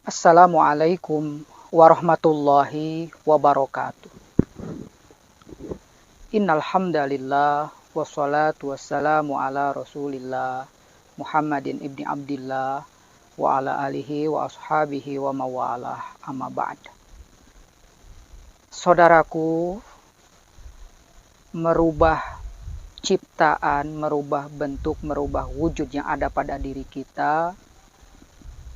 Assalamualaikum warahmatullahi wabarakatuh. Innal hamdalillah wassalatu wassalamu ala Rasulillah Muhammadin ibni Abdillah wa ala alihi wa ashabihi wa mawalah amma ba'd. Saudaraku, merubah ciptaan, merubah bentuk, merubah wujud yang ada pada diri kita,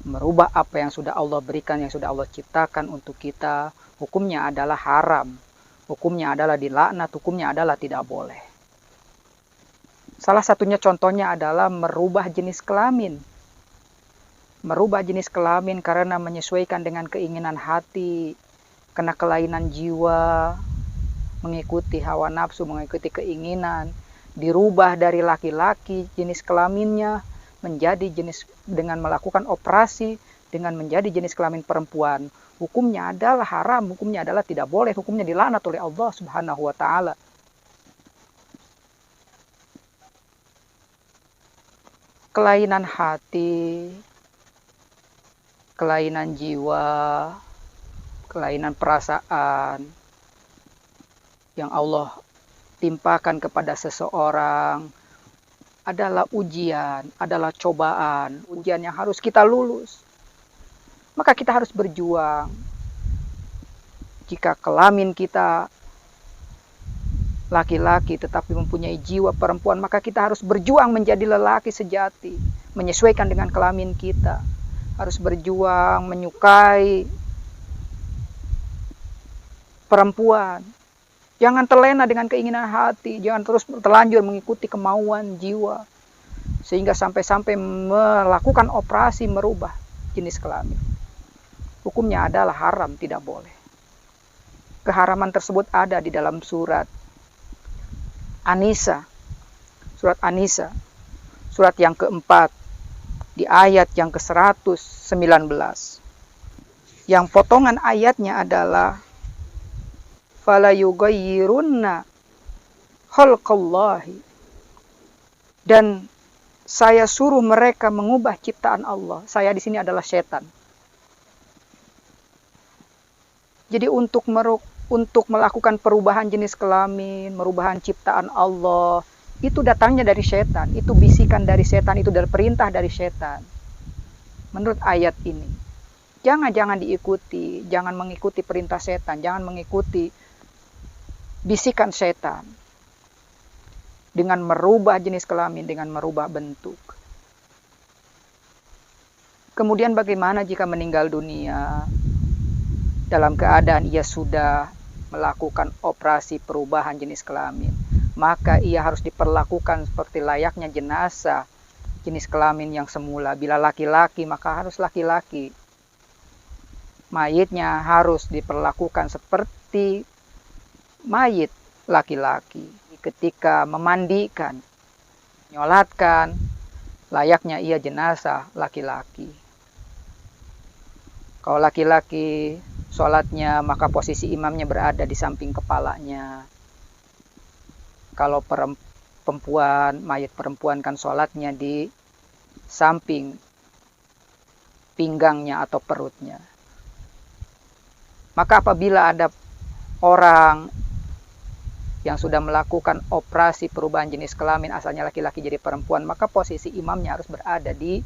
merubah apa yang sudah Allah berikan, yang sudah Allah ciptakan untuk kita, hukumnya adalah haram. Hukumnya adalah dilaknat, hukumnya adalah tidak boleh. Salah satunya contohnya adalah merubah jenis kelamin. Merubah jenis kelamin karena menyesuaikan dengan keinginan hati, karena kelainan jiwa, mengikuti hawa nafsu, mengikuti keinginan, dirubah dari laki-laki jenis kelaminnya menjadi jenis dengan melakukan operasi dengan menjadi jenis kelamin perempuan. Hukumnya adalah haram, hukumnya adalah tidak boleh, hukumnya dilaknat oleh Allah Subhanahu wa taala. Kelainan hati, kelainan jiwa, kelainan perasaan yang Allah timpakan kepada seseorang adalah ujian, adalah cobaan, ujian yang harus kita lulus. Maka kita harus berjuang. Jika kelamin kita laki-laki tetapi mempunyai jiwa perempuan, maka kita harus berjuang menjadi lelaki sejati, menyesuaikan dengan kelamin kita. Harus berjuang menyukai perempuan. Jangan terlena dengan keinginan hati, jangan terus terlanjur mengikuti kemauan jiwa. Sehingga sampai-sampai melakukan operasi merubah jenis kelamin. Hukumnya adalah haram, tidak boleh. Keharaman tersebut ada di dalam surat An-Nisa. Surat An-Nisa. Surat yang keempat. Di ayat yang ke-119. Yang potongan ayatnya adalah fala yughayyirunna khalqallahi. Dan saya suruh mereka mengubah ciptaan Allah. Saya di sini adalah setan. Jadi untuk melakukan perubahan jenis kelamin, perubahan ciptaan Allah, itu datangnya dari setan, itu bisikan dari setan, itu dari perintah dari setan. Menurut ayat ini, jangan diikuti, jangan mengikuti perintah setan, jangan mengikuti bisikan setan dengan merubah jenis kelamin, dengan merubah bentuk. Kemudian bagaimana jika meninggal dunia dalam keadaan ia sudah melakukan operasi perubahan jenis kelamin? Maka ia harus diperlakukan seperti layaknya jenazah jenis kelamin yang semula. Bila laki-laki, maka harus laki-laki. Mayitnya harus diperlakukan seperti mayit laki-laki. Ketika memandikan, nyolatkan, layaknya ia jenazah laki-laki. Kalau laki-laki sholatnya, maka posisi imamnya berada di samping kepalanya. Kalau perempuan, mayat perempuan kan sholatnya di samping pinggangnya atau perutnya. Maka apabila ada orang yang sudah melakukan operasi perubahan jenis kelamin, asalnya laki-laki jadi perempuan, maka posisi imamnya harus berada di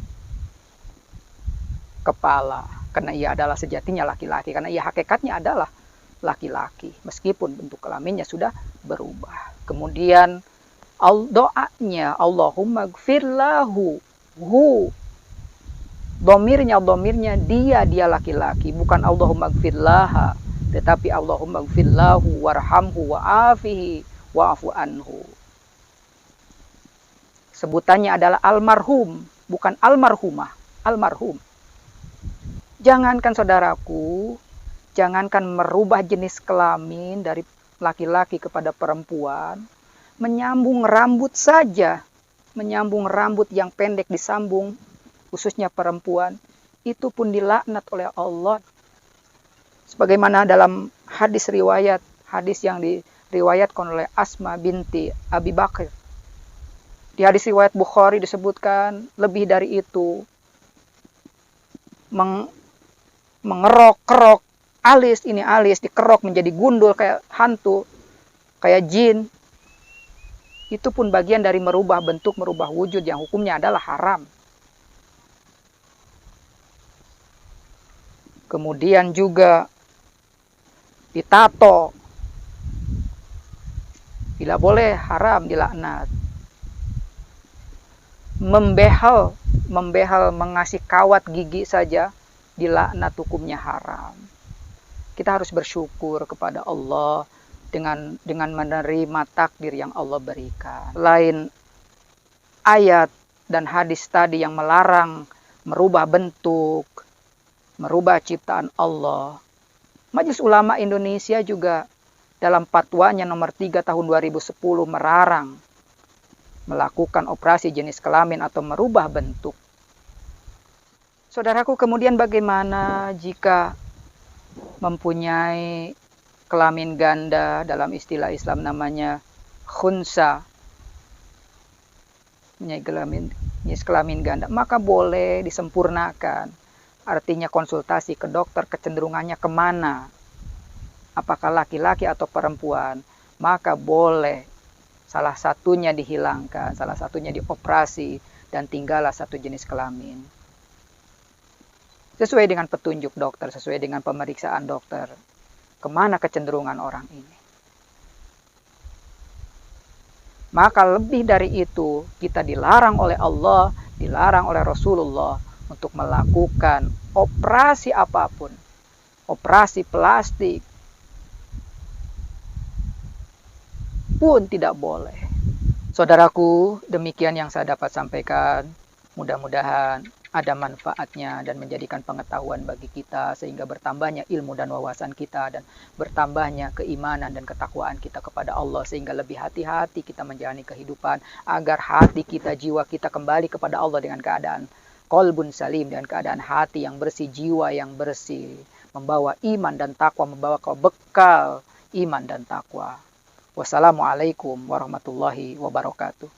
kepala. Karena ia adalah sejatinya laki-laki, karena ia hakikatnya adalah laki-laki, meskipun bentuk kelaminnya sudah berubah. Kemudian doanya Allahumma gfirlahu hu, domirnya dia laki-laki, bukan Allahumma gfirlaha, tetapi Allahumma gfirlahu warhamhu wa'afihi wa'afu anhu. Sebutannya adalah almarhum, bukan almarhumah, almarhum. Jangankan saudaraku, jangankan merubah jenis kelamin dari laki-laki kepada perempuan, menyambung rambut saja, menyambung rambut yang pendek disambung, khususnya perempuan, itu pun dilaknat oleh Allah. Sebagaimana dalam hadis yang diriwayatkan oleh Asma binti Abi Bakr. Di hadis riwayat Bukhari disebutkan lebih dari itu, mengerok-kerok alis, ini alis dikerok menjadi gundul kayak hantu, kayak jin. Itu pun bagian dari merubah bentuk, merubah wujud yang hukumnya adalah haram. Kemudian juga ditato. Bila boleh, haram, dilaknat. Membehel, mengasih kawat gigi saja, dilaknat, hukumnya haram. Kita harus bersyukur kepada Allah dengan menerima takdir yang Allah berikan. Lain ayat dan hadis tadi yang melarang merubah bentuk, merubah ciptaan Allah, Majelis Ulama Indonesia juga dalam fatwanya nomor 3 tahun 2010 melarang melakukan operasi jenis kelamin atau merubah bentuk. Saudaraku, kemudian bagaimana jika mempunyai kelamin ganda, dalam istilah Islam namanya khunsa, punya kelamin ganda, maka boleh disempurnakan. Artinya konsultasi ke dokter, kecenderungannya kemana, apakah laki-laki atau perempuan, maka boleh salah satunya dihilangkan, salah satunya dioperasi, dan tinggallah satu jenis kelamin. Sesuai dengan petunjuk dokter, sesuai dengan pemeriksaan dokter, kemana kecenderungan orang ini. Maka lebih dari itu, kita dilarang oleh Allah, dilarang oleh Rasulullah untuk melakukan operasi apapun. Operasi plastik pun tidak boleh. Saudaraku, demikian yang saya dapat sampaikan. Mudah-mudahan ada manfaatnya dan menjadikan pengetahuan bagi kita, sehingga bertambahnya ilmu dan wawasan kita, dan bertambahnya keimanan dan ketakwaan kita kepada Allah, sehingga lebih hati-hati kita menjalani kehidupan, agar hati kita, jiwa kita kembali kepada Allah dengan keadaan qalbun salim, dengan keadaan hati yang bersih, jiwa yang bersih, membawa iman dan takwa, membawa bekal iman dan takwa. Wassalamualaikum warahmatullahi wabarakatuh.